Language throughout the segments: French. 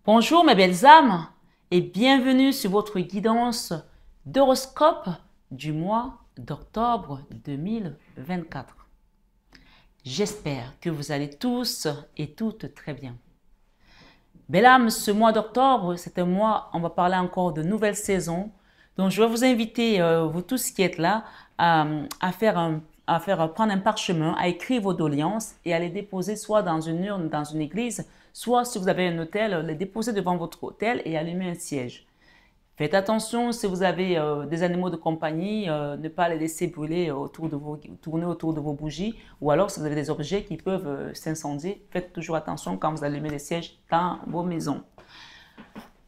Bonjour mes belles âmes et bienvenue sur votre guidance d'horoscope du mois d'octobre 2024. J'espère que vous allez tous et toutes très bien. Belles âmes, ce mois d'octobre, c'est un mois, on va parler encore de nouvelle saison. Donc je vais vous inviter, vous tous qui êtes là, prendre un parchemin, à écrire vos doléances et à les déposer soit dans une urne, dans une église, soit si vous avez un hôtel, les déposer devant votre hôtel et allumer un siège. Faites attention si vous avez des animaux de compagnie, ne pas les laisser brûler tourner autour de vos bougies, ou alors si vous avez des objets qui peuvent s'incendier, faites toujours attention quand vous allumez les sièges dans vos maisons.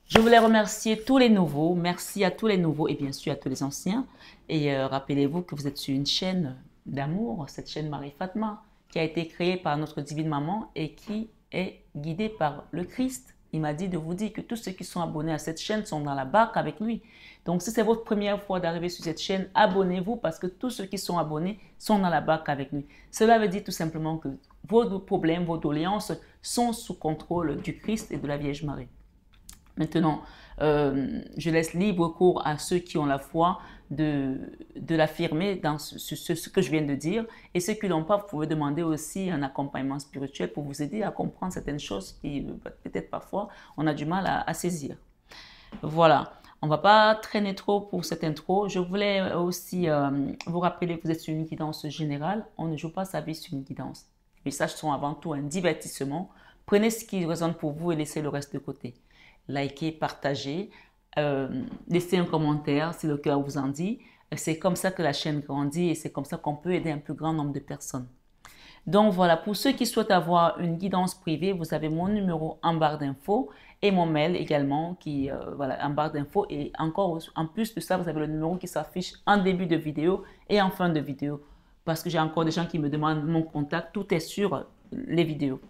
Je voulais remercier tous les nouveaux, merci à tous les nouveaux et bien sûr à tous les anciens. Et rappelez-vous que vous êtes sur une chaîne d'amour, cette chaîne Marie-Fatma, qui a été créée par notre divine maman et qui est guidée par le Christ. Il m'a dit de vous dire que tous ceux qui sont abonnés à cette chaîne sont dans la barque avec lui. Donc si c'est votre première fois d'arriver sur cette chaîne, abonnez-vous parce que tous ceux qui sont abonnés sont dans la barque avec lui. Cela veut dire tout simplement que vos problèmes, vos doléances sont sous contrôle du Christ et de la Vierge Marie. Maintenant, je laisse libre cours à ceux qui ont la foi de l'affirmer dans ce que je viens de dire. Et ceux qui n'ont pas, vous pouvez demander aussi un accompagnement spirituel pour vous aider à comprendre certaines choses qui, peut-être parfois, on a du mal à saisir. Voilà, on ne va pas traîner trop pour cette intro. Je voulais aussi vous rappeler que vous êtes sur une guidance générale. On ne joue pas sa vie sur une guidance. Les messages sont avant tout un divertissement. Prenez ce qui résonne pour vous et laissez le reste de côté. Likez, partagez, laissez un commentaire si le cœur vous en dit. C'est comme ça que la chaîne grandit et c'est comme ça qu'on peut aider un plus grand nombre de personnes. Donc voilà, pour ceux qui souhaitent avoir une guidance privée, vous avez mon numéro en barre d'infos et mon mail également qui voilà en barre d'infos. Et encore en plus de ça, vous avez le numéro qui s'affiche en début de vidéo et en fin de vidéo. Parce que j'ai encore des gens qui me demandent mon contact, tout est sur les vidéos.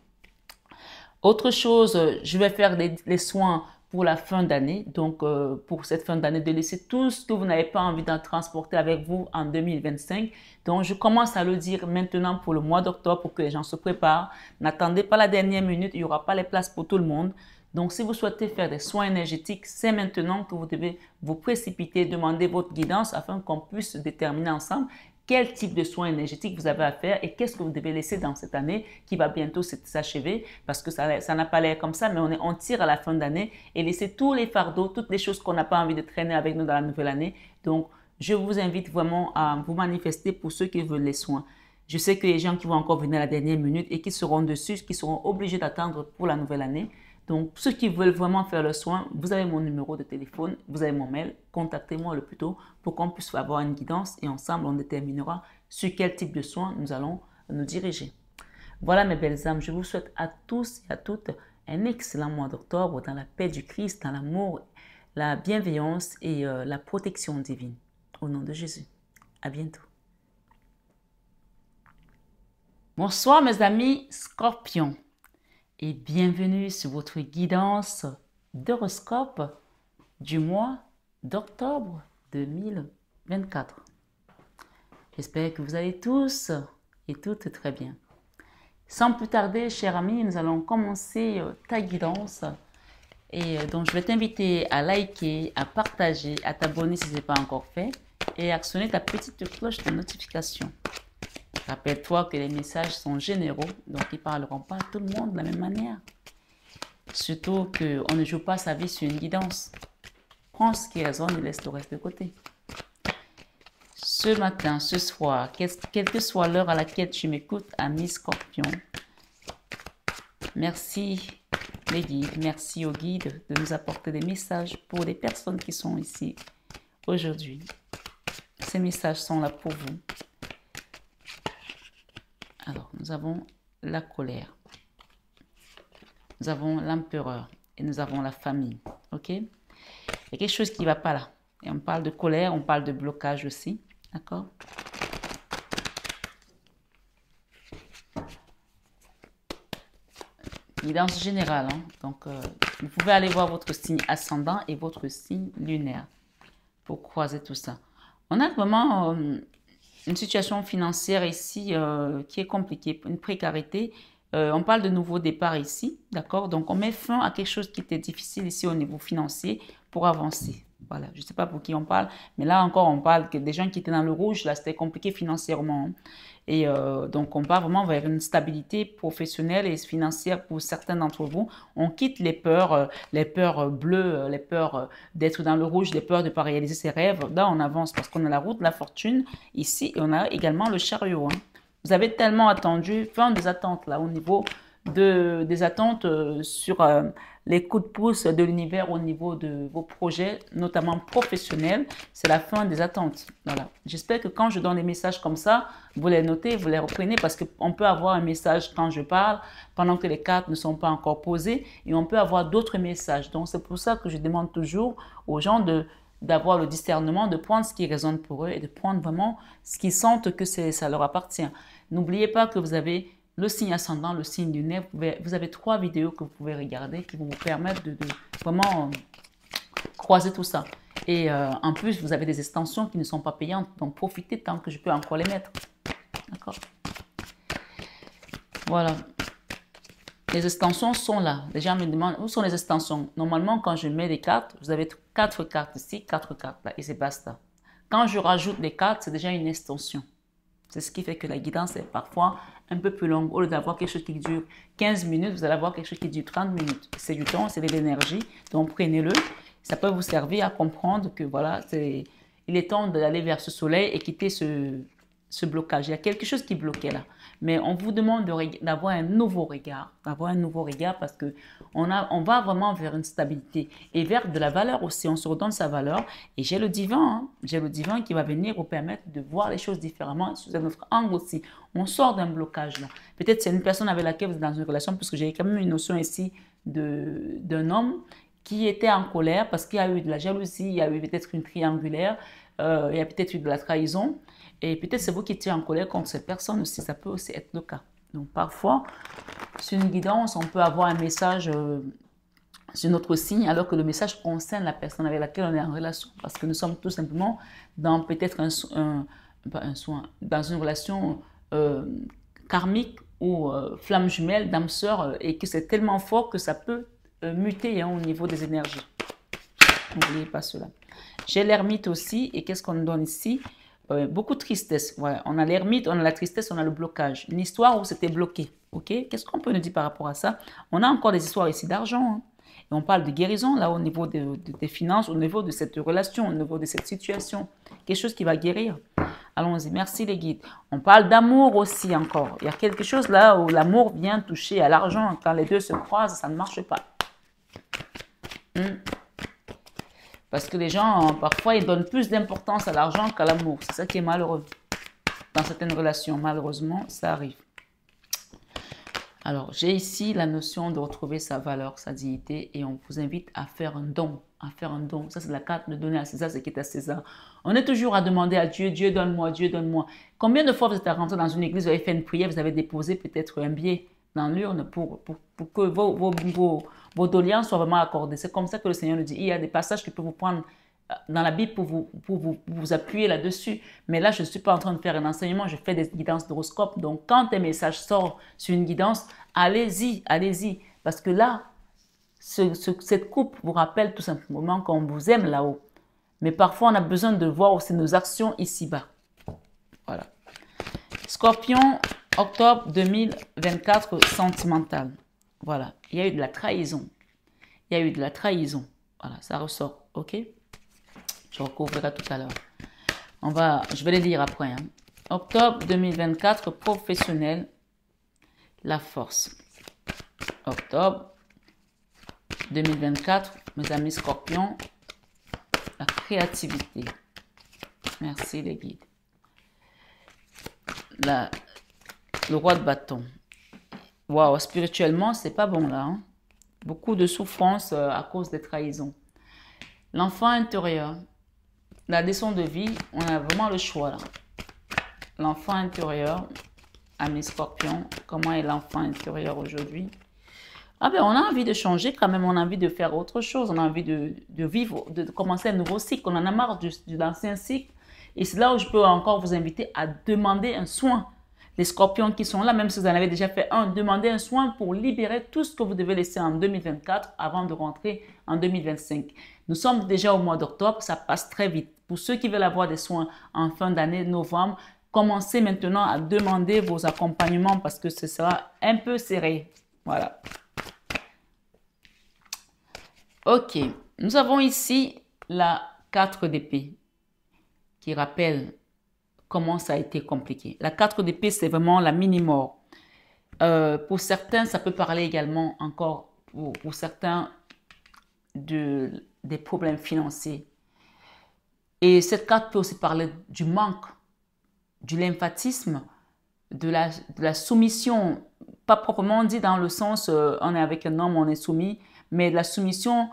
Autre chose, je vais faire les soins pour la fin d'année. Donc, pour cette fin d'année, de laisser tout ce que vous n'avez pas envie d'en transporter avec vous en 2025. Donc, je commence à le dire maintenant pour le mois d'octobre pour que les gens se préparent. N'attendez pas la dernière minute, il n'y aura pas les places pour tout le monde. Donc, si vous souhaitez faire des soins énergétiques, c'est maintenant que vous devez vous précipiter, demander votre guidance afin qu'on puisse déterminer ensemble quel type de soins énergétiques vous avez à faire et qu'est-ce que vous devez laisser dans cette année qui va bientôt s'achever parce que ça n'a pas l'air comme ça, mais on tire à la fin d'année et laisser tous les fardeaux, toutes les choses qu'on n'a pas envie de traîner avec nous dans la nouvelle année. Donc, je vous invite vraiment à vous manifester pour ceux qui veulent les soins. Je sais que les gens qui vont encore venir à la dernière minute et qui seront dessus, qui seront obligés d'attendre pour la nouvelle année. Donc, ceux qui veulent vraiment faire le soin, vous avez mon numéro de téléphone, vous avez mon mail, contactez-moi le plus tôt pour qu'on puisse avoir une guidance et ensemble, on déterminera sur quel type de soins nous allons nous diriger. Voilà mes belles âmes, je vous souhaite à tous et à toutes un excellent mois d'octobre dans la paix du Christ, dans l'amour, la bienveillance et la protection divine. Au nom de Jésus. À bientôt. Bonsoir mes amis Scorpions et bienvenue sur votre guidance d'horoscope du mois d'octobre 2024. J'espère que vous allez tous et toutes très bien. Sans plus tarder, chers amis, nous allons commencer ta guidance. Et donc, je vais t'inviter à liker, à partager, à t'abonner si ce n'est pas encore fait et à actionner ta petite cloche de notification. Rappelle-toi que les messages sont généraux, donc ils ne parleront pas à tout le monde de la même manière. Surtout qu'on ne joue pas sa vie sur une guidance. Prends ce qui résonne et laisse le reste de côté. Ce matin, ce soir, quelle que soit l'heure à laquelle tu m'écoutes, ami Scorpion, merci les guides, merci aux guides de nous apporter des messages pour les personnes qui sont ici aujourd'hui. Ces messages sont là pour vous. Alors, nous avons la colère. Nous avons l'empereur et nous avons la famille. OK? Il y a quelque chose qui ne va pas là. Et on parle de colère, on parle de blocage aussi. D'accord? Guidance générale. Hein? Donc, vous pouvez aller voir votre signe ascendant et votre signe lunaire pour croiser tout ça. On a vraiment une situation financière ici qui est compliquée, une précarité On parle de nouveau départ ici, d'accord? Donc, on met fin à quelque chose qui était difficile ici au niveau financier pour avancer. Voilà, je ne sais pas pour qui on parle, mais là encore, on parle que des gens qui étaient dans le rouge, là, c'était compliqué financièrement. Hein. Et donc, on part vraiment vers une stabilité professionnelle et financière pour certains d'entre vous. On quitte les peurs bleues, les peurs d'être dans le rouge, les peurs de ne pas réaliser ses rêves. Là, on avance parce qu'on a la route de la fortune ici et on a également le chariot. Hein. Vous avez tellement attendu, fin des attentes là, au niveau des attentes sur les coups de pouce de l'univers au niveau de vos projets, notamment professionnels. C'est la fin des attentes. Voilà. J'espère que quand je donne des messages comme ça, vous les notez, vous les reprenez parce qu'on peut avoir un message quand je parle, pendant que les cartes ne sont pas encore posées, et on peut avoir d'autres messages. Donc, c'est pour ça que je demande toujours aux gens d'avoir le discernement, de prendre ce qui résonne pour eux et de prendre vraiment ce qu'ils sentent que ça leur appartient. N'oubliez pas que vous avez le signe ascendant, le signe lunaire. Vous avez 3 vidéos que vous pouvez regarder qui vont vous permettre de vraiment croiser tout ça. Et en plus, vous avez des extensions qui ne sont pas payantes. Donc, profitez tant que je peux encore les mettre. D'accord? Voilà. Les extensions sont là. Les gens me demandent où sont les extensions. Normalement, quand je mets des cartes, vous avez 4 cartes ici, 4 cartes là, et c'est basta. Quand je rajoute des cartes, c'est déjà une extension. C'est ce qui fait que la guidance est parfois un peu plus longue. Au lieu d'avoir quelque chose qui dure 15 minutes, vous allez avoir quelque chose qui dure 30 minutes. C'est du temps, c'est de l'énergie. Donc, prenez-le. Ça peut vous servir à comprendre que voilà, il est temps d'aller vers ce soleil et quitter ce blocage. Il y a quelque chose qui bloquait là. Mais on vous demande d'avoir un nouveau regard. Parce que on va vraiment vers une stabilité et vers de la valeur aussi. On se redonne sa valeur. Et j'ai le divin. Hein. J'ai le divin qui va venir vous permettre de voir les choses différemment sous un autre angle aussi. On sort d'un blocage là. Peut-être c'est une personne avec laquelle vous êtes dans une relation, parce que j'ai quand même une notion ici d'un homme qui était en colère parce qu'il y a eu de la jalousie, il y a eu peut-être une triangulaire, il y a peut-être eu de la trahison. Et peut-être c'est vous qui étiez en colère contre cette personne aussi, ça peut aussi être le cas. Donc parfois, sur une guidance, on peut avoir un message sur notre signe, alors que le message concerne la personne avec laquelle on est en relation. Parce que nous sommes tout simplement dans peut-être dans une relation karmique ou flamme jumelle, d'âme sœur, et que c'est tellement fort que ça peut muter hein, au niveau des énergies. N'oubliez pas cela. J'ai l'ermite aussi, et qu'est-ce qu'on nous donne ici? Beaucoup de tristesse. Ouais. On a l'ermite, on a la tristesse, on a le blocage. Une histoire où c'était bloqué. Ok? Qu'est-ce qu'on peut nous dire par rapport à ça? On a encore des histoires ici d'argent. Hein. Et on parle de guérison, là, au niveau des finances, au niveau de cette relation, au niveau de cette situation. Quelque chose qui va guérir. Allons-y. Merci les guides. On parle d'amour aussi encore. Il y a quelque chose là où l'amour vient toucher à l'argent. Quand les deux se croisent, ça ne marche pas. Parce que les gens, parfois, ils donnent plus d'importance à l'argent qu'à l'amour. C'est ça qui est malheureux. Dans certaines relations, malheureusement, ça arrive. Alors, j'ai ici la notion de retrouver sa valeur, sa dignité, et on vous invite à faire un don. À faire un don. Ça, c'est la carte de donner à César ce qui est à César. On est toujours à demander à Dieu, Dieu donne-moi, Dieu donne-moi. Combien de fois vous êtes rentré dans une église, vous avez fait une prière, vous avez déposé peut-être un billet dans l'urne pour que vos doléances soient vraiment accordées. C'est comme ça que le Seigneur nous dit. Il y a des passages qui peuvent vous prendre dans la Bible pour vous appuyer là-dessus. Mais là, je ne suis pas en train de faire un enseignement, je fais des guidances d'horoscope. Donc, quand un message sort sur une guidance, allez-y, allez-y. Parce que là, cette coupe vous rappelle tout simplement qu'on vous aime là-haut. Mais parfois, on a besoin de voir aussi nos actions ici-bas. Voilà. Scorpion, octobre 2024, sentimental. Voilà. Il y a eu de la trahison. Il y a eu de la trahison. Voilà, ça ressort. OK? Je recouvrirai tout à l'heure. Je vais les lire après. Hein. Octobre 2024, professionnel, la force. Octobre 2024, mes amis scorpions, la créativité. Merci les guides. Le roi de bâton. Waouh, spirituellement, c'est pas bon là. Hein? Beaucoup de souffrance à cause des trahisons. L'enfant intérieur. La leçon de vie, on a vraiment le choix là. L'enfant intérieur, amis scorpions, comment est l'enfant intérieur aujourd'hui? Ah ben, on a envie de changer quand même, on a envie de faire autre chose, on a envie de vivre, de commencer un nouveau cycle. On en a marre de l'ancien cycle. Et c'est là où je peux encore vous inviter à demander un soin. Les scorpions qui sont là, même si vous en avez déjà fait un, demandez un soin pour libérer tout ce que vous devez laisser en 2024 avant de rentrer en 2025. Nous sommes déjà au mois d'octobre, ça passe très vite. Pour ceux qui veulent avoir des soins en fin d'année, novembre, commencez maintenant à demander vos accompagnements parce que ce sera un peu serré. Voilà. Ok, nous avons ici la 4 d'épée qui rappelle comment ça a été compliqué. La 4 d'épée, c'est vraiment la mini-mort. Pour certains, ça peut parler également encore, pour certains, des problèmes financiers. Et cette carte peut aussi parler du manque, du lymphatisme, de la soumission, pas proprement dit dans le sens on est avec un homme, on est soumis, mais de la soumission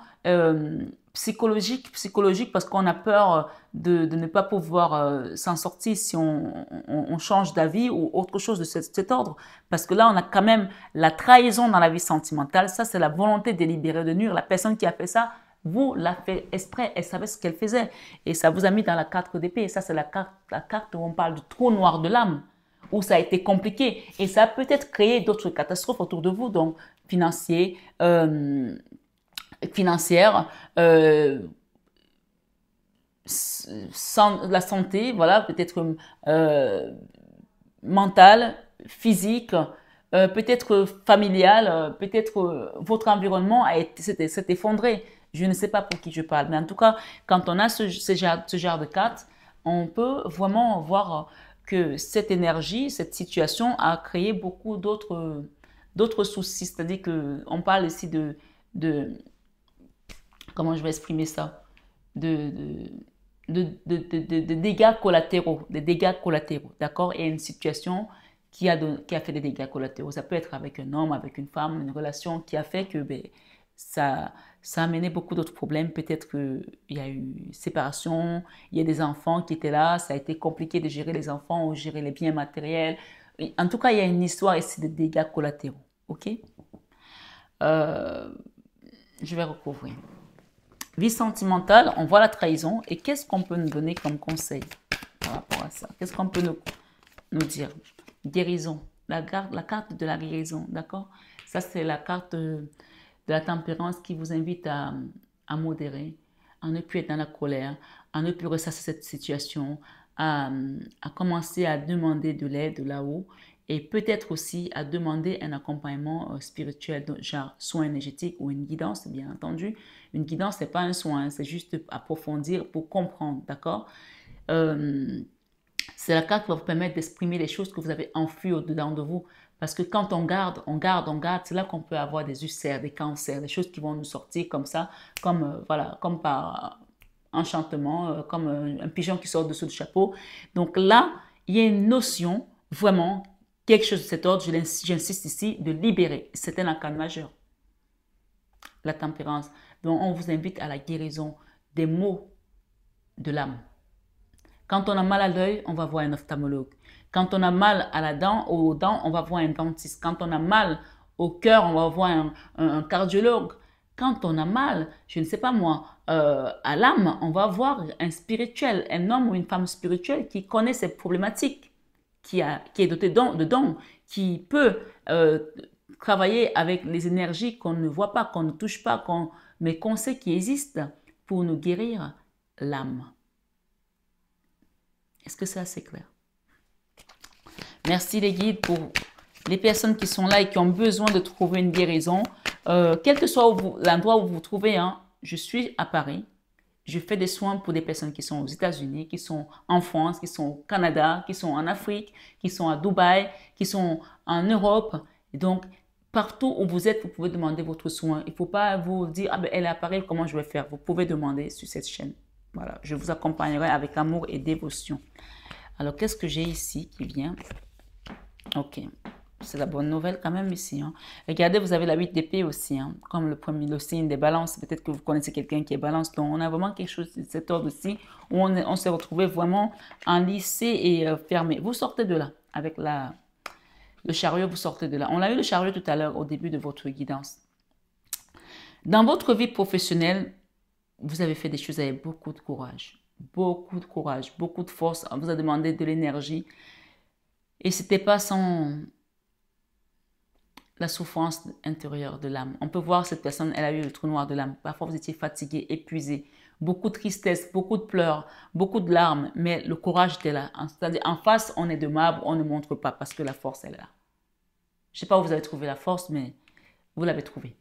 psychologique parce qu'on a peur de ne pas pouvoir s'en sortir si on change d'avis ou autre chose de cet ordre. Parce que là, on a quand même la trahison dans la vie sentimentale. Ça, c'est la volonté délibérée de nuire. La personne qui a fait ça, vous l'a fait exprès. Elle savait ce qu'elle faisait. Et ça vous a mis dans la 4 d'épée. Et ça, c'est la carte où on parle du trou noir de l'âme, où ça a été compliqué. Et ça a peut-être créé d'autres catastrophes autour de vous, donc financières, la santé, voilà, peut-être mentale, physique, peut-être familiale, peut-être votre environnement s'est effondré. Je ne sais pas pour qui je parle, mais en tout cas, quand on a ce genre de carte, on peut vraiment voir que cette énergie, cette situation a créé beaucoup d'autres soucis. C'est-à-dire qu'on parle ici de comment je vais exprimer ça, de dégâts collatéraux, d'accord? Et une situation qui a fait des dégâts collatéraux. Ça peut être avec un homme, avec une femme, une relation qui a fait que ça a amené beaucoup d'autres problèmes. Peut-être qu'il y a eu séparation, il y a des enfants qui étaient là, ça a été compliqué de gérer les enfants ou gérer les biens matériels. En tout cas, il y a une histoire ici de dégâts collatéraux, ok? Je vais recouvrir. Vie sentimentale, on voit la trahison. Et qu'est-ce qu'on peut nous donner comme conseil par rapport à ça? Qu'est-ce qu'on peut nous dire? Guérison. La carte de la guérison, d'accord? Ça, c'est la carte de la tempérance qui vous invite à modérer, à ne plus être dans la colère, à ne plus ressasser cette situation, à commencer à demander de l'aide là-haut et peut-être aussi à demander un accompagnement spirituel, genre soin énergétique ou une guidance, bien entendu. Une guidance, ce n'est pas un soin, c'est juste approfondir pour comprendre, d'accord? C'est la carte qui va vous permettre d'exprimer les choses que vous avez enfuies au-dedans de vous. Parce que quand on garde, c'est là qu'on peut avoir des ulcères, des cancers, des choses qui vont nous sortir comme ça, comme, voilà, comme par enchantement, comme un pigeon qui sort dessous du chapeau. Donc là, il y a une notion, vraiment, quelque chose de cet ordre, j'insiste ici, de libérer. C'est un arcane majeur, la tempérance. Donc on vous invite à la guérison des maux de l'âme. Quand on a mal à l'œil, on va voir un ophtalmologue. Quand on a mal à la dent, aux dents, on va voir un dentiste. Quand on a mal au cœur, on va voir un cardiologue. Quand on a mal, je ne sais pas moi, à l'âme, on va voir un spirituel, un homme ou une femme spirituelle qui connaît ces problématiques, qui est doté de dons, qui peut travailler avec les énergies qu'on ne voit pas, qu'on ne touche pas, mais qu'on sait qui existent pour nous guérir l'âme. Est-ce que c'est assez clair? Merci les guides pour les personnes qui sont là et qui ont besoin de trouver une guérison. Quel que soit l'endroit où vous vous trouvez, hein, je suis à Paris. Je fais des soins pour des personnes qui sont aux États-Unis, qui sont en France, qui sont au Canada, qui sont en Afrique, qui sont à Dubaï, qui sont en Europe. Et donc, partout où vous êtes, vous pouvez demander votre soin. Il ne faut pas vous dire, ah ben elle est à Paris, comment je vais faire? Vous pouvez demander sur cette chaîne. Voilà, je vous accompagnerai avec amour et dévotion. Alors, qu'est-ce que j'ai ici qui vient? Ok, c'est la bonne nouvelle quand même ici. Hein. Regardez, vous avez la 8 d'épée aussi, hein, comme le signe des balances. Peut-être que vous connaissez quelqu'un qui est balance. Donc, on a vraiment quelque chose de cet ordre aussi, où on s'est retrouvé vraiment enlissé et fermé. Vous sortez de là, avec le chariot, vous sortez de là. On a eu le chariot tout à l'heure au début de votre guidance. Dans votre vie professionnelle, vous avez fait des choses avec beaucoup de courage, beaucoup de force. On vous a demandé de l'énergie. Et c'était pas sans la souffrance intérieure de l'âme. On peut voir cette personne, elle a eu le trou noir de l'âme. Parfois, vous étiez fatigué, épuisé. Beaucoup de tristesse, beaucoup de pleurs, beaucoup de larmes, mais le courage était là. C'est-à-dire, en face, on est de marbre, on ne montre pas parce que la force, elle est là. Je ne sais pas où vous avez trouvé la force, mais vous l'avez trouvée.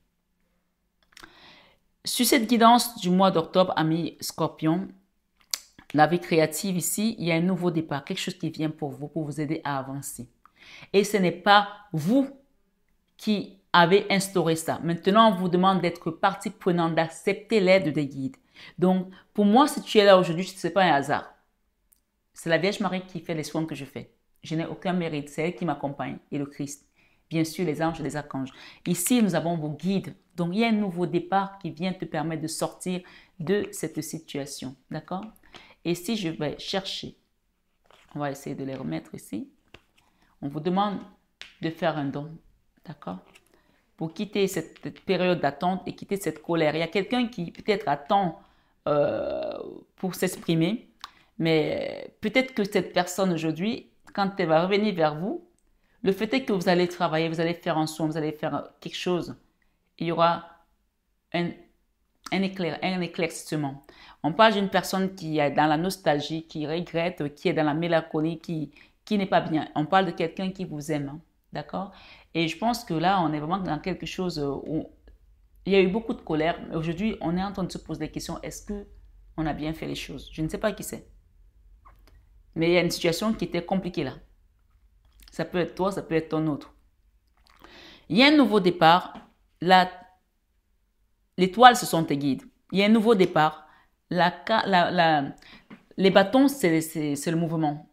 Sur cette guidance du mois d'octobre, amis Scorpion, la vie créative ici, il y a un nouveau départ, quelque chose qui vient pour vous aider à avancer. Et ce n'est pas vous qui avez instauré ça. Maintenant, on vous demande d'être partie prenante, d'accepter l'aide des guides. Donc, pour moi, si tu es là aujourd'hui, ce n'est pas un hasard. C'est la Vierge Marie qui fait les soins que je fais. Je n'ai aucun mérite, c'est elle qui m'accompagne et le Christ. Bien sûr, les anges et les archanges. Ici, nous avons vos guides. Donc, il y a un nouveau départ qui vient te permettre de sortir de cette situation. D'accord? Et si je vais chercher, on va essayer de les remettre ici. On vous demande de faire un don. D'accord? Pour quitter cette période d'attente et quitter cette colère. Il y a quelqu'un qui peut-être attend pour s'exprimer. Mais peut-être que cette personne aujourd'hui, quand elle va revenir vers vous, le fait est que vous allez travailler, vous allez faire un soin, vous allez faire quelque chose. Il y aura un éclaircissement. On parle d'une personne qui est dans la nostalgie, qui regrette, qui est dans la mélancolie, qui n'est pas bien. On parle de quelqu'un qui vous aime. Hein, d'accord? Et je pense que là, on est vraiment dans quelque chose où il y a eu beaucoup de colère. Mais aujourd'hui, on est en train de se poser des questions. Est-ce qu'on a bien fait les choses? Je ne sais pas qui c'est. Mais il y a une situation qui était compliquée là. Ça peut être toi, ça peut être ton autre. Il y a un nouveau départ. L'étoile, ce sont tes guides. Il y a un nouveau départ. Les bâtons, c'est le mouvement.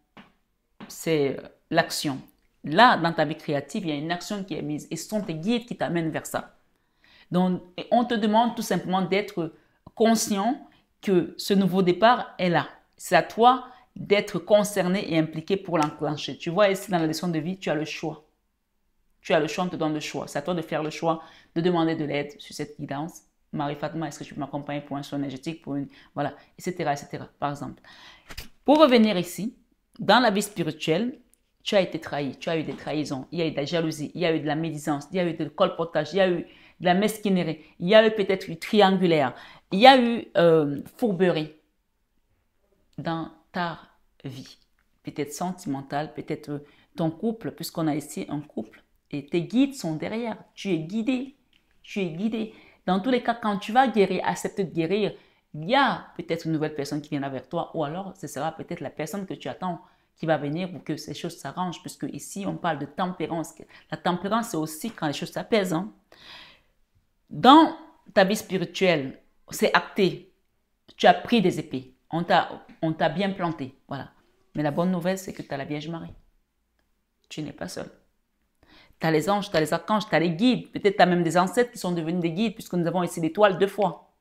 C'est l'action. Là, dans ta vie créative, il y a une action qui est mise. Et ce sont tes guides qui t'amènent vers ça. Donc, on te demande tout simplement d'être conscient que ce nouveau départ est là. C'est à toi d'être concerné et impliqué pour l'enclencher. Tu vois, ici, dans la leçon de vie, tu as le choix. Tu as le choix, on te donne le choix. C'est à toi de faire le choix, de demander de l'aide sur cette guidance. Marie-Fatma, est-ce que tu peux m'accompagner pour un soin énergétique, pour une... Voilà, etc., etc., par exemple. Pour revenir ici, dans la vie spirituelle, tu as été trahi, tu as eu des trahisons, il y a eu de la jalousie, il y a eu de la médisance, il y a eu de colportage, il y a eu de la mesquinerie, il y a eu peut-être eu triangulaire, il y a eu fourberie dans ta vie, peut-être sentimentale, peut-être ton couple, puisqu'on a ici un couple, et tes guides sont derrière, tu es guidé, tu es guidé. Dans tous les cas, quand tu vas guérir, accepter de guérir, il y a peut-être une nouvelle personne qui viendra vers toi, ou alors ce sera peut-être la personne que tu attends qui va venir pour que ces choses s'arrangent, puisque ici on parle de tempérance. La tempérance, c'est aussi quand les choses s'apaisent. Hein. Dans ta vie spirituelle, c'est acté, tu as pris des épées. On t'a bien planté, voilà. Mais la bonne nouvelle, c'est que tu as la Vierge Marie. Tu n'es pas seul. Tu as les anges, tu as les archanges, tu as les guides. Peut-être tu as même des ancêtres qui sont devenus des guides, puisque nous avons ici l'étoile 2 fois.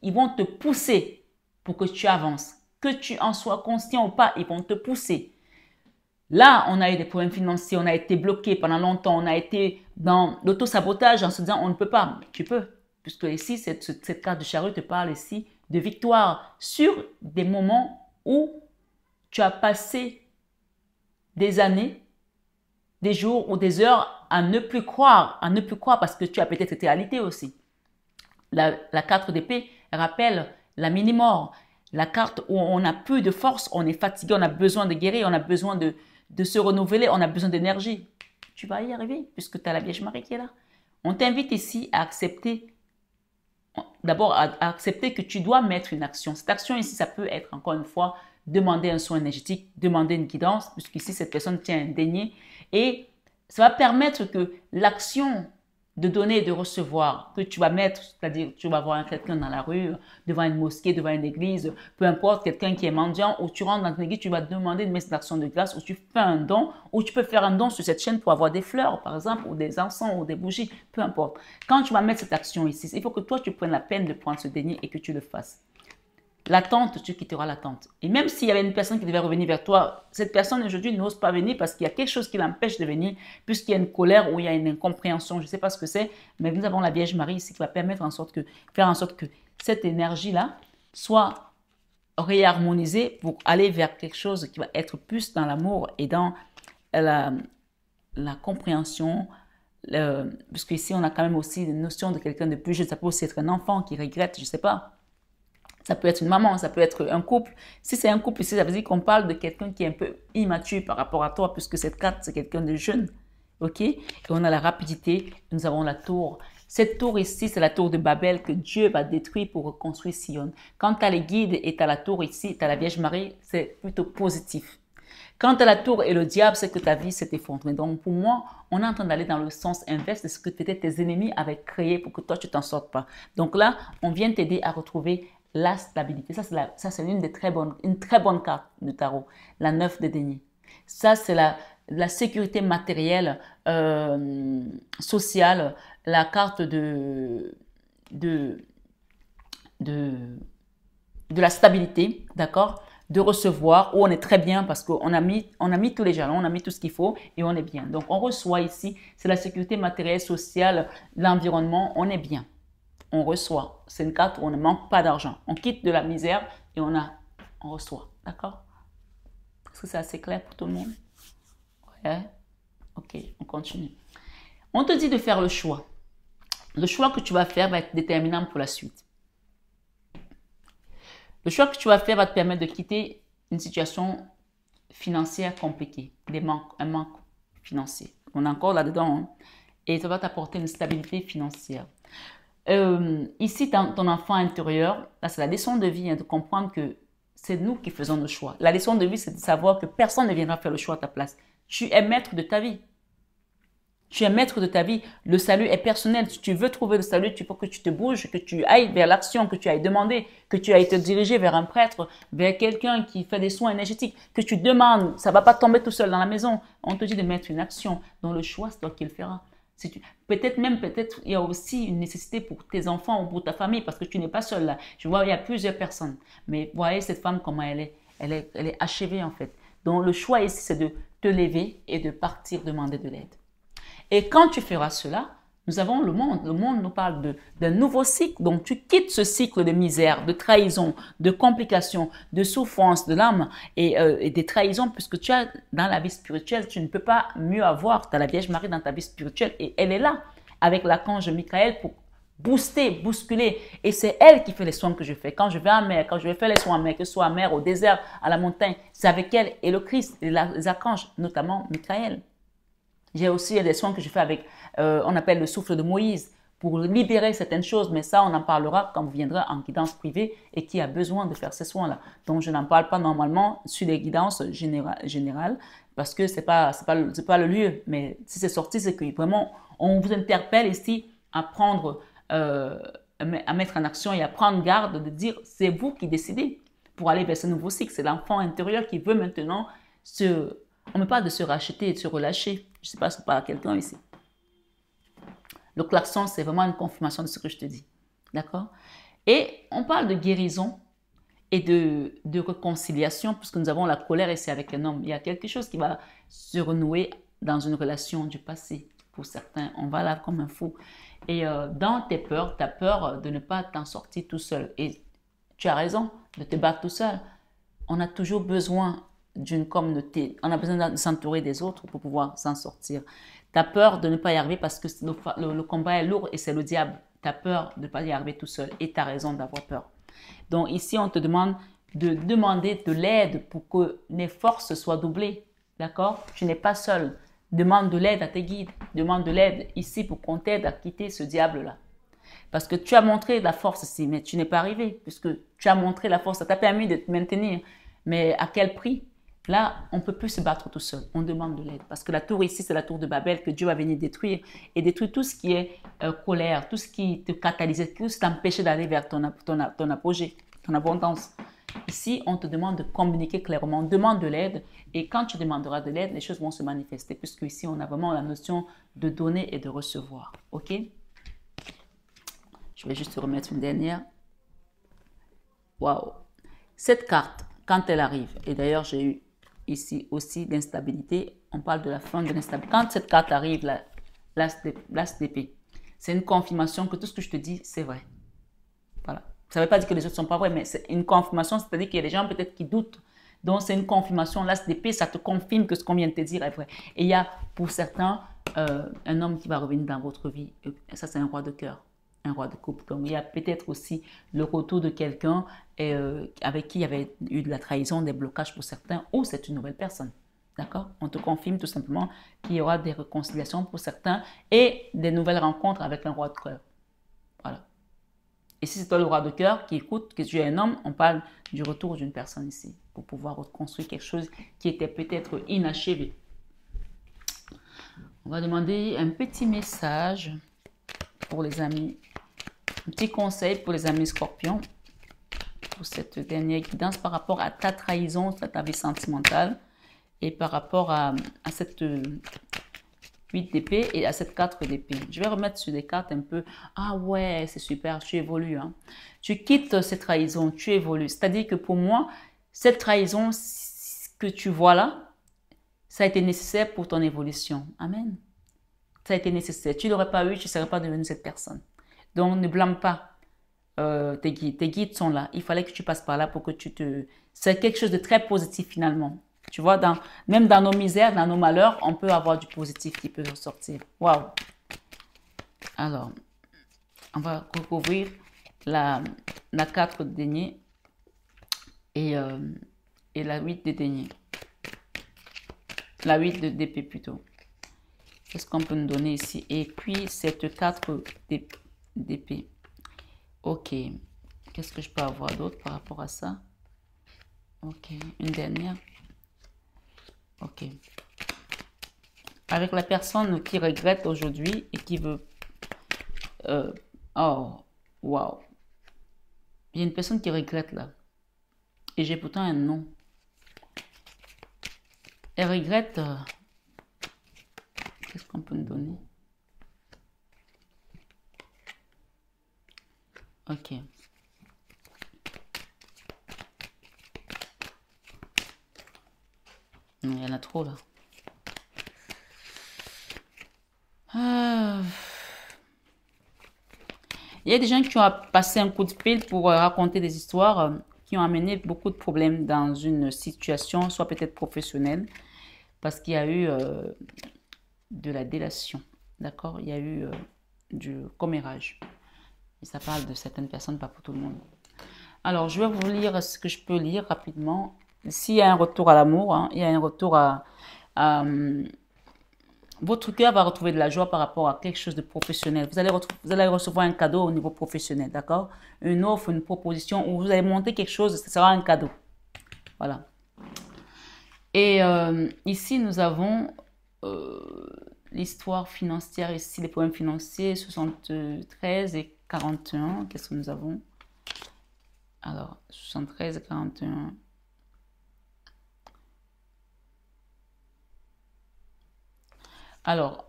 Ils vont te pousser pour que tu avances. Que tu en sois conscient ou pas, ils vont te pousser. Là, on a eu des problèmes financiers, on a été bloqué pendant longtemps, on a été dans l'auto-sabotage en se disant on ne peut pas. Mais tu peux, puisque ici, cette carte de chariot te parle ici de victoire sur des moments où tu as passé des années, des jours ou des heures à ne plus croire parce que tu as peut-être été alité aussi. La carte d'épée rappelle la mini-mort, la carte où on n'a plus de force, on est fatigué, on a besoin de guérir, on a besoin de se renouveler, on a besoin d'énergie. Tu vas y arriver puisque tu as la Vierge Marie qui est là. On t'invite ici à accepter, d'abord à accepter que tu dois mettre une action. Cette action ici, ça peut être encore une fois demander un soin énergétique, demander une guidance, puisqu'ici cette personne tient un denier et ça va permettre que l'action de donner et de recevoir que tu vas mettre, c'est-à-dire tu vas voir quelqu'un dans la rue, devant une mosquée, devant une église, peu importe, quelqu'un qui est mendiant, ou tu rentres dans une église, tu vas demander une messe d'action de grâce, ou tu fais un don, ou tu peux faire un don sur cette chaîne pour avoir des fleurs, par exemple, ou des encens, ou des bougies, peu importe. Quand tu vas mettre cette action ici, il faut que toi, tu prennes la peine de prendre ce denier et que tu le fasses. L'attente, tu quitteras l'attente. Et même s'il y avait une personne qui devait revenir vers toi, cette personne aujourd'hui n'ose pas venir parce qu'il y a quelque chose qui l'empêche de venir, puisqu'il y a une colère ou il y a une incompréhension, je ne sais pas ce que c'est, mais nous avons la Vierge Marie ici qui va faire en sorte que cette énergie-là soit réharmonisée pour aller vers quelque chose qui va être plus dans l'amour et dans la compréhension, puisque ici on a quand même aussi une notion de quelqu'un de plus jeune. Ça peut aussi être un enfant qui regrette, je ne sais pas. Ça peut être une maman, ça peut être un couple. Si c'est un couple ici, ça veut dire qu'on parle de quelqu'un qui est un peu immature par rapport à toi, puisque cette carte, c'est quelqu'un de jeune. OK? Et on a la rapidité, nous avons la tour. Cette tour ici, c'est la tour de Babel que Dieu va détruire pour reconstruire Sion. Quand tu as les guides et tu as la tour ici, tu as la Vierge Marie, c'est plutôt positif. Quand tu as la tour et le diable, c'est que ta vie s'est effondrée. Donc pour moi, on est en train d'aller dans le sens inverse de ce que peut-être tes ennemis avaient créé pour que toi, tu t'en sortes pas. Donc là, on vient t'aider à retrouver la stabilité. Ça, c'est une très bonne carte de tarot, la 9 de denier. Ça, c'est la sécurité matérielle, sociale, la carte de la stabilité, d'accord? De recevoir, où on est très bien parce qu'on a mis tous les jalons, on a mis tout ce qu'il faut et on est bien. Donc, on reçoit ici, c'est la sécurité matérielle, sociale, l'environnement, on est bien. On reçoit. C'est une carte où on ne manque pas d'argent. On quitte de la misère et on reçoit. D'accord? Est-ce que c'est assez clair pour tout le monde? Ouais. Ok, on continue. On te dit de faire le choix. Le choix que tu vas faire va être déterminant pour la suite. Le choix que tu vas faire va te permettre de quitter une situation financière compliquée, un manque financier. On est encore là-dedans. Hein? Et ça va t'apporter une stabilité financière. Ici, ton enfant intérieur, là, c'est la leçon de vie, hein, de comprendre que c'est nous qui faisons nos choix. La leçon de vie, c'est de savoir que personne ne viendra faire le choix à ta place. Tu es maître de ta vie. Tu es maître de ta vie. Le salut est personnel. Si tu veux trouver le salut, il faut que tu te bouges, que tu ailles vers l'action, que tu ailles demander, que tu ailles te diriger vers un prêtre, vers quelqu'un qui fait des soins énergétiques, que tu demandes. Ça ne va pas tomber tout seul dans la maison. On te dit de mettre une action. Donc le choix, c'est toi qui le feras. Peut-être il y a aussi une nécessité pour tes enfants ou pour ta famille parce que tu n'es pas seul là. Je vois, il y a plusieurs personnes. Mais voyez cette femme, comment elle est achevée en fait. Donc le choix ici, c'est de te lever et de partir demander de l'aide. Et quand tu feras cela, nous avons le monde. Le monde nous parle d'un nouveau cycle. Donc, tu quittes ce cycle de misère, de trahison, de complications, de souffrance de l'âme et des trahisons, puisque tu as dans la vie spirituelle, tu ne peux pas mieux avoir. Tu as la Vierge Marie dans ta vie spirituelle et elle est là avec l'archange Michael pour booster, bousculer. Et c'est elle qui fait les soins que je fais. Quand je vais en mer, quand je vais faire les soins en mer, que ce soit en mer, au désert, à la montagne, c'est avec elle et le Christ, et les archanges, notamment Michael. J'ai aussi des soins que je fais avec, on appelle le souffle de Moïse, pour libérer certaines choses, mais ça, on en parlera quand vous viendrez en guidance privée et qui a besoin de faire ces soins-là. Donc, je n'en parle pas normalement sur les guidances générales parce que c'est pas le lieu. Mais si c'est sorti, c'est que vraiment, on vous interpelle ici à prendre, à mettre en action et à prendre garde de dire, c'est vous qui décidez pour aller vers ce nouveau cycle. C'est l'enfant intérieur qui veut maintenant on ne parle pas de se racheter et de se relâcher. Je ne sais pas si on parle à quelqu'un ici. Le klaxon, c'est vraiment une confirmation de ce que je te dis. D'accord? Et on parle de guérison et de réconciliation, puisque nous avons la colère ici avec un homme. Il y a quelque chose qui va se renouer dans une relation du passé. Pour certains, on va là comme un fou. Et dans tes peurs, tu as peur de ne pas t'en sortir tout seul. Et tu as raison de te battre tout seul. On a toujours besoin d'une communauté. On a besoin de s'entourer des autres pour pouvoir s'en sortir. Tu as peur de ne pas y arriver parce que le combat est lourd et c'est le diable. Tu as peur de ne pas y arriver tout seul et tu as raison d'avoir peur. Donc ici, on te demande de demander de l'aide pour que les forces soient doublées. D'accord? Tu n'es pas seul. Demande de l'aide à tes guides. Demande de l'aide ici pour qu'on t'aide à quitter ce diable-là. Parce que tu as montré la force ici, mais tu n'es pas arrivé. Puisque tu as montré la force, ça t'a permis de te maintenir. Mais à quel prix? Là, on ne peut plus se battre tout seul. On demande de l'aide. Parce que la tour ici, c'est la tour de Babel que Dieu va venir détruire. Et détruire tout ce qui est colère, tout ce qui te catalysait, tout ce qui t'empêchait d'aller vers ton apogée, ton abondance. Ici, on te demande de communiquer clairement. On demande de l'aide. Et quand tu demanderas de l'aide, les choses vont se manifester. Puisque ici, on a vraiment la notion de donner et de recevoir. OK? Je vais juste te remettre une dernière. Waouh! Cette carte, quand elle arrive, et d'ailleurs, j'ai eu ici aussi l'instabilité, on parle de la fin de l'instabilité. Quand cette carte arrive, l'as d'épée, c'est une confirmation que tout ce que je te dis, c'est vrai. Voilà. Ça ne veut pas dire que les autres ne sont pas vrais, mais c'est une confirmation, c'est-à-dire qu'il y a des gens peut-être qui doutent Donc, c'est une confirmation. L'as d'épée, ça te confirme que ce qu'on vient de te dire est vrai. Et il y a, pour certains, un homme qui va revenir dans votre vie. Ça, c'est un roi de cœur, un roi de coupe. Donc, il y a peut-être aussi le retour de quelqu'un avec qui il y avait eu de la trahison, des blocages pour certains, ou c'est une nouvelle personne. D'accord? On te confirme tout simplement qu'il y aura des réconciliations pour certains et des nouvelles rencontres avec un roi de cœur. Voilà. Et si c'est toi le roi de cœur qui écoute, que tu es un homme, on parle du retour d'une personne ici pour pouvoir reconstruire quelque chose qui était peut-être inachevé. On va demander un petit message pour les amis, un petit conseil pour les amis scorpions pour cette dernière guidance par rapport à ta trahison, à ta vie sentimentale et par rapport à cette 8 d'épée et à cette 4 d'épée. Je vais remettre sur des cartes un peu. Ah ouais, c'est super, tu évolues. Hein. Tu quittes cette trahison, tu évolues. C'est-à-dire que pour moi, cette trahison que tu vois là, ça a été nécessaire pour ton évolution. Amen. Ça a été nécessaire. Tu ne l'aurais pas eu, tu ne serais pas devenu cette personne. Donc, ne blâme pas tes guides. Tes guides sont là. Il fallait que tu passes par là pour que tu te... C'est quelque chose de très positif finalement. Tu vois, même dans nos misères, dans nos malheurs, on peut avoir du positif qui peut ressortir. Waouh! Alors, on va recouvrir la 4 de denier et la 8 de denier. La 8 d'épée plutôt. Qu'est-ce qu'on peut nous donner ici? Et puis, cette 4 d'épée. Ok. Qu'est-ce que je peux avoir d'autre par rapport à ça? Ok. Une dernière. Ok. Avec la personne qui regrette aujourd'hui et qui veut... oh, wow. Il y a une personne qui regrette là. Et j'ai pourtant un nom. Elle regrette... Qu'est-ce qu'on peut nous donner? Ok. Il y en a trop là. Il y a des gens qui ont passé un coup de fil pour raconter des histoires qui ont amené beaucoup de problèmes dans une situation, soit peut-être professionnelle, parce qu'il y a eu de la délation. D'accord? Il y a eu du commérage. Et ça parle de certaines personnes, pas pour tout le monde. Alors, je vais vous lire ce que je peux lire rapidement. S'il y a un retour à l'amour, hein, il y a un retour à votre cœur va retrouver de la joie par rapport à quelque chose de professionnel. Vous allez recevoir un cadeau au niveau professionnel, d'accord? Une offre, une proposition, où vous allez monter quelque chose, ce sera un cadeau. Voilà. Et ici, nous avons l'histoire financière, ici, les problèmes financiers, 73 et 41. Qu'est-ce que nous avons? Alors, 73 et 41. Alors,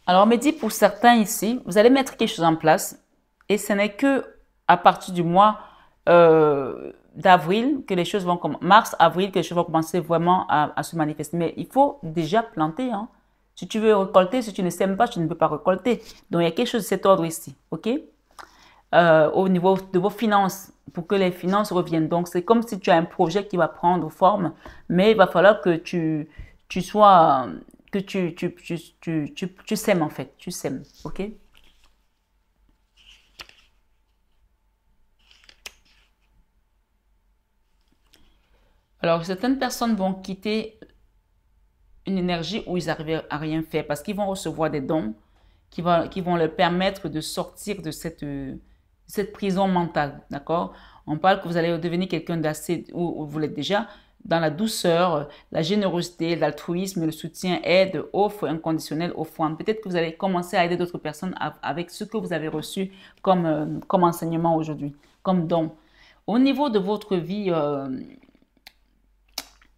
on me dit pour certains ici, vous allez mettre quelque chose en place et ce n'est que à partir du mois d'avril que les choses vont commencer, mars, avril, que les choses vont commencer vraiment à se manifester. Mais il faut déjà planter. Hein. Si tu veux récolter, si tu ne sèmes pas, tu ne peux pas récolter. Donc, il y a quelque chose de cet ordre ici. OK? Au niveau de vos finances, pour que les finances reviennent. Donc, c'est comme si tu as un projet qui va prendre forme, mais il va falloir que tu sois, que tu sèmes en fait, tu sèmes, ok? Alors, certaines personnes vont quitter une énergie où ils n'arrivent à rien faire parce qu'ils vont recevoir des dons qui vont leur permettre de sortir de cette prison mentale, d'accord? On parle que vous allez devenir quelqu'un d'assez, ou vous l'êtes déjà, dans la douceur, la générosité, l'altruisme, le soutien, aide, offre inconditionnelle, offrande. Peut-être que vous allez commencer à aider d'autres personnes avec ce que vous avez reçu comme enseignement aujourd'hui, comme don. Au niveau de votre vie,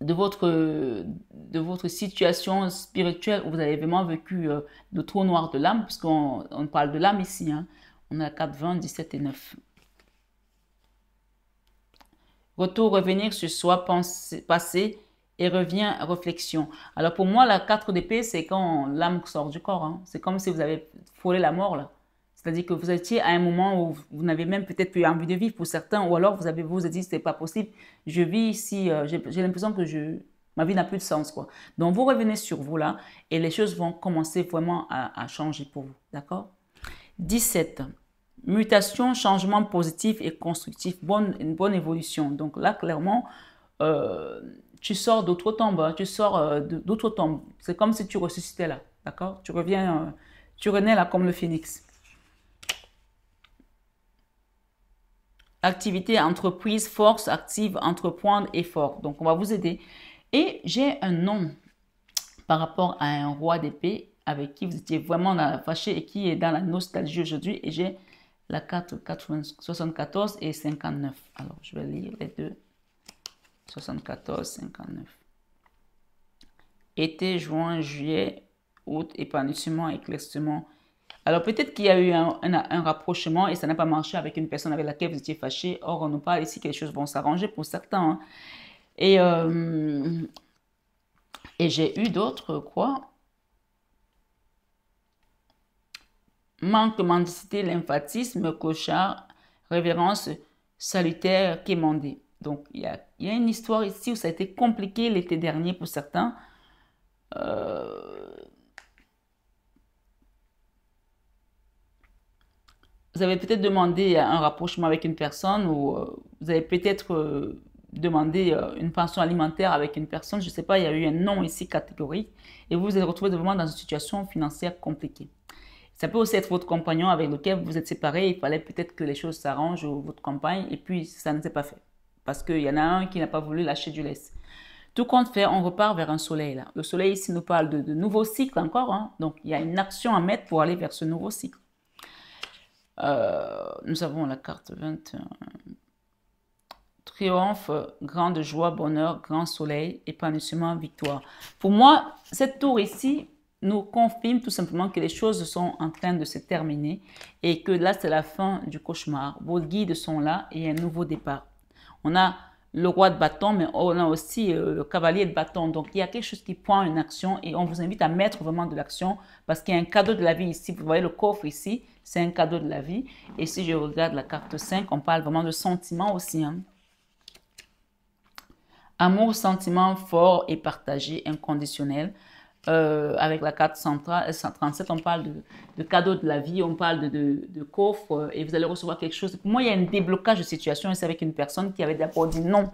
de votre situation spirituelle où vous avez vraiment vécu le trou noir de l'âme, puisqu'on parle de l'âme ici, hein. On a 4, 20, 17 et 9. Retour, revenir sur soi, passé et revient, réflexion. Alors pour moi, la 4 d'épée, c'est quand l'âme sort du corps. Hein. C'est comme si vous avez frôlé la mort là. C'est-à-dire que vous étiez à un moment où vous n'avez même peut-être plus envie de vivre pour certains, ou alors vous êtes dit, c'est pas possible, je vis ici, j'ai l'impression que ma vie n'a plus de sens, quoi. Donc, vous revenez sur vous là, et les choses vont commencer vraiment à changer pour vous, d'accord? 17. Mutation, changement positif et constructif, une bonne évolution. Donc là, clairement, tu sors d'outre-tombe, hein, tu sors d'outre-tombe. C'est comme si tu ressuscitais là, d'accord? Tu reviens, tu renais là comme le phénix. Activité, entreprise, force, active, entreprendre, effort. Donc, on va vous aider. Et j'ai un nom par rapport à un roi d'épée avec qui vous étiez vraiment fâché et qui est dans la nostalgie aujourd'hui. Et j'ai la carte 74 et 59. Alors, je vais lire les deux. 74, 59. Été, juin, juillet, août, épanouissement, éclaircissement. Alors, peut-être qu'il y a eu un rapprochement et ça n'a pas marché avec une personne avec laquelle vous étiez fâché. Or, on nous parle ici que les choses vont s'arranger pour certains. Hein. Et j'ai eu d'autres, quoi. Manque de mendicité, lymphatisme, clochard, révérence, salutaire, quémandé. Donc, il y a une histoire ici où ça a été compliqué l'été dernier pour certains. Vous avez peut-être demandé un rapprochement avec une personne ou vous avez peut-être demandé une pension alimentaire avec une personne. Je ne sais pas, il y a eu un non ici catégorique et vous vous êtes retrouvé vraiment dans une situation financière compliquée. Ça peut aussi être votre compagnon avec lequel vous êtes séparés. Il fallait peut-être que les choses s'arrangent ou votre compagne et puis ça ne s'est pas fait. Parce qu'il y en a un qui n'a pas voulu lâcher du lest. Tout compte fait, on repart vers un soleil là. Le soleil ici nous parle de nouveaux cycles encore. Hein. Donc il y a une action à mettre pour aller vers ce nouveau cycle. Nous avons la carte 21. Triomphe, grande joie, bonheur, grand soleil, épanouissement, victoire. Pour moi, cette tour ici nous confirme tout simplement que les choses sont en train de se terminer et que là, c'est la fin du cauchemar. Vos guides sont là et un nouveau départ. On a le roi de bâton, mais on a aussi le cavalier de bâton. Donc, il y a quelque chose qui prend une action et on vous invite à mettre vraiment de l'action parce qu'il y a un cadeau de la vie ici. Vous voyez le coffre ici, c'est un cadeau de la vie. Et si je regarde la carte 5, on parle vraiment de sentiments aussi. Hein. Amour, sentiment fort et partagé, inconditionnel. Avec la carte centrale, 137, on parle de cadeau de la vie, on parle de coffre et vous allez recevoir quelque chose. Pour moi, il y a un déblocage de situation et c'est avec une personne qui avait d'abord dit non.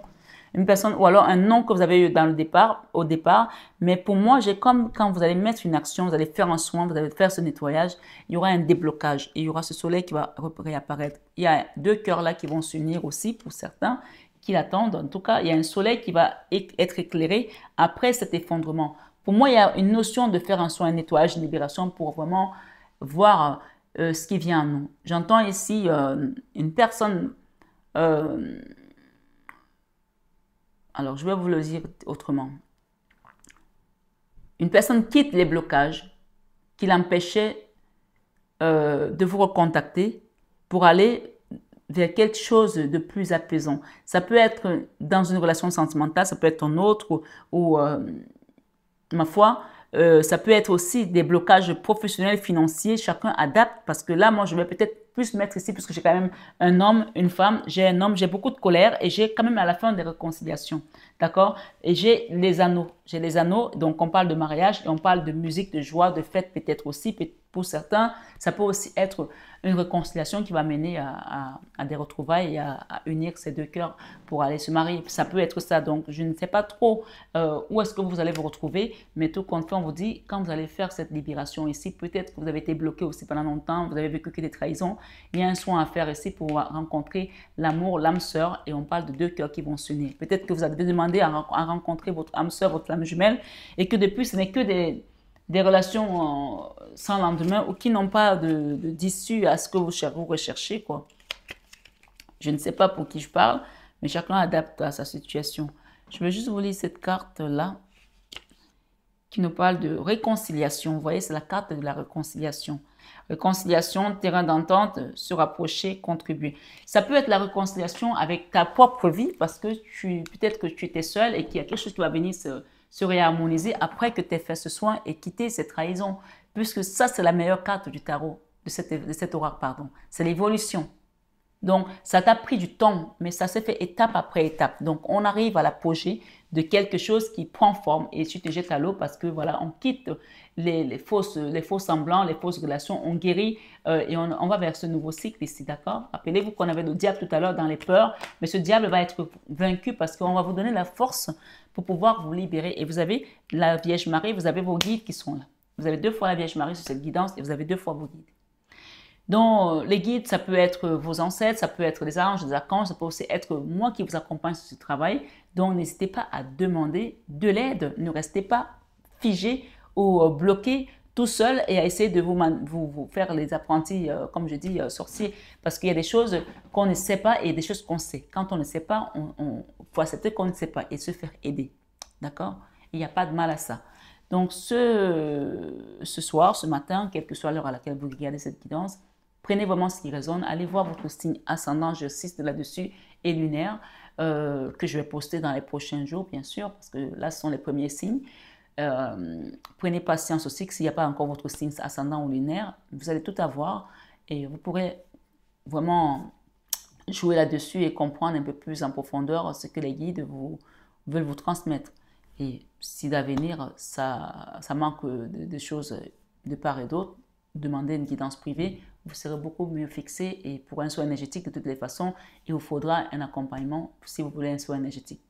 Une personne, ou alors un non que vous avez eu au départ. Mais pour moi, j'ai comme quand vous allez mettre une action, vous allez faire un soin, vous allez faire ce nettoyage, il y aura un déblocage et il y aura ce soleil qui va réapparaître. Il y a deux cœurs là qui vont s'unir aussi pour certains qui l'attendent. En tout cas, il y a un soleil qui va être éclairé après cet effondrement. Pour moi, il y a une notion de faire un soin, un nettoyage, une libération pour vraiment voir ce qui vient à nous. J'entends ici une personne... alors, je vais vous le dire autrement. Une personne quitte les blocages qui l'empêchaient de vous recontacter pour aller vers quelque chose de plus apaisant. Ça peut être dans une relation sentimentale, ça peut être un autre ou ma foi, ça peut être aussi des blocages professionnels, financiers. Chacun adapte parce que là, moi, je vais peut-être plus mettre ici puisque j'ai quand même un homme, une femme. J'ai un homme, j'ai beaucoup de colère et j'ai quand même à la fin des réconciliations. D'accord? Et j'ai les anneaux. J'ai les anneaux. Donc, on parle de mariage et on parle de musique, de joie, de fête peut-être aussi. Pour certains, ça peut aussi être une réconciliation qui va mener à des retrouvailles et à unir ces deux cœurs pour aller se marier. Ça peut être ça. Donc, je ne sais pas trop où est-ce que vous allez vous retrouver, mais tout compte fait, on vous dit, quand vous allez faire cette libération ici, peut-être que vous avez été bloqué aussi pendant longtemps, vous avez vécu que des trahisons. Il y a un soin à faire ici pour rencontrer l'amour, l'âme sœur, et on parle de deux cœurs qui vont s'unir. Peut-être que vous avez demandé à rencontrer votre âme sœur, votre âme jumelle, et que depuis, ce n'est que des relations sans lendemain ou qui n'ont pas d'issue à ce que vous recherchez, quoi. Je ne sais pas pour qui je parle, mais chacun adapte à sa situation. Je vais juste vous lire cette carte-là qui nous parle de réconciliation. Vous voyez, c'est la carte de la réconciliation. Réconciliation, terrain d'entente, se rapprocher, contribuer. Ça peut être la réconciliation avec ta propre vie parce que peut-être que tu étais seul et qu'il y a quelque chose qui va venir se réharmoniser après que tu aies fait ce soin et quitter cette trahison. Puisque ça, c'est la meilleure carte du tarot. de cet oracle, pardon. C'est l'évolution. Donc, ça t'a pris du temps, mais ça s'est fait étape après étape. Donc, on arrive à l'apogée de quelque chose qui prend forme et tu te jettes à l'eau parce que, voilà, on quitte les faux semblants, les fausses relations, on guérit et on va vers ce nouveau cycle ici, d'accord? Rappelez-vous qu'on avait le diable tout à l'heure dans les peurs, mais ce diable va être vaincu parce qu'on va vous donner la force pour pouvoir vous libérer. Et vous avez la Vierge Marie, vous avez vos guides qui sont là. Vous avez 2 fois la Vierge Marie sur cette guidance et vous avez 2 fois vos guides. Donc, les guides, ça peut être vos ancêtres, ça peut être les anges, les archanges, ça peut aussi être moi qui vous accompagne sur ce travail. Donc, n'hésitez pas à demander de l'aide. Ne restez pas figé ou bloqué tout seul et à essayer de vous faire les apprentis, comme je dis, sorciers. Parce qu'il y a des choses qu'on ne sait pas et des choses qu'on sait. Quand on ne sait pas, il faut accepter qu'on ne sait pas et se faire aider. D'accord? Il n'y a pas de mal à ça. Donc, ce soir, ce matin, quelle que soit l'heure à laquelle vous regardez cette guidance, prenez vraiment ce qui résonne. Allez voir votre signe ascendant, j'insiste là-dessus, et lunaire, que je vais poster dans les prochains jours, bien sûr, parce que là, ce sont les premiers signes. Prenez patience aussi, que s'il n'y a pas encore votre signe ascendant ou lunaire, vous allez tout avoir et vous pourrez vraiment jouer là-dessus et comprendre un peu plus en profondeur ce que les guides veulent vous transmettre. Et si d'avenir, ça manque de choses de part et d'autre, demandez une guidance privée, vous serez beaucoup mieux fixé et pour un soin énergétique, de toutes les façons, il vous faudra un accompagnement si vous voulez un soin énergétique.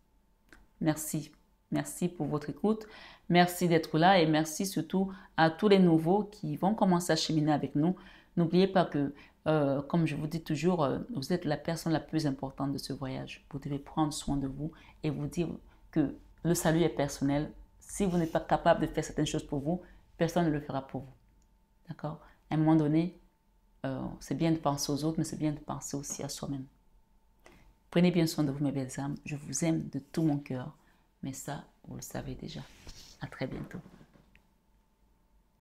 Merci. Merci pour votre écoute. Merci d'être là et merci surtout à tous les nouveaux qui vont commencer à cheminer avec nous. N'oubliez pas que, comme je vous dis toujours, vous êtes la personne la plus importante de ce voyage. Vous devez prendre soin de vous et vous dire que le salut est personnel. Si vous n'êtes pas capable de faire certaines choses pour vous, personne ne le fera pour vous. D'accord? À un moment donné, c'est bien de penser aux autres, mais c'est bien de penser aussi à soi-même. Prenez bien soin de vous, mes belles âmes. Je vous aime de tout mon cœur. Mais ça, vous le savez déjà. À très bientôt.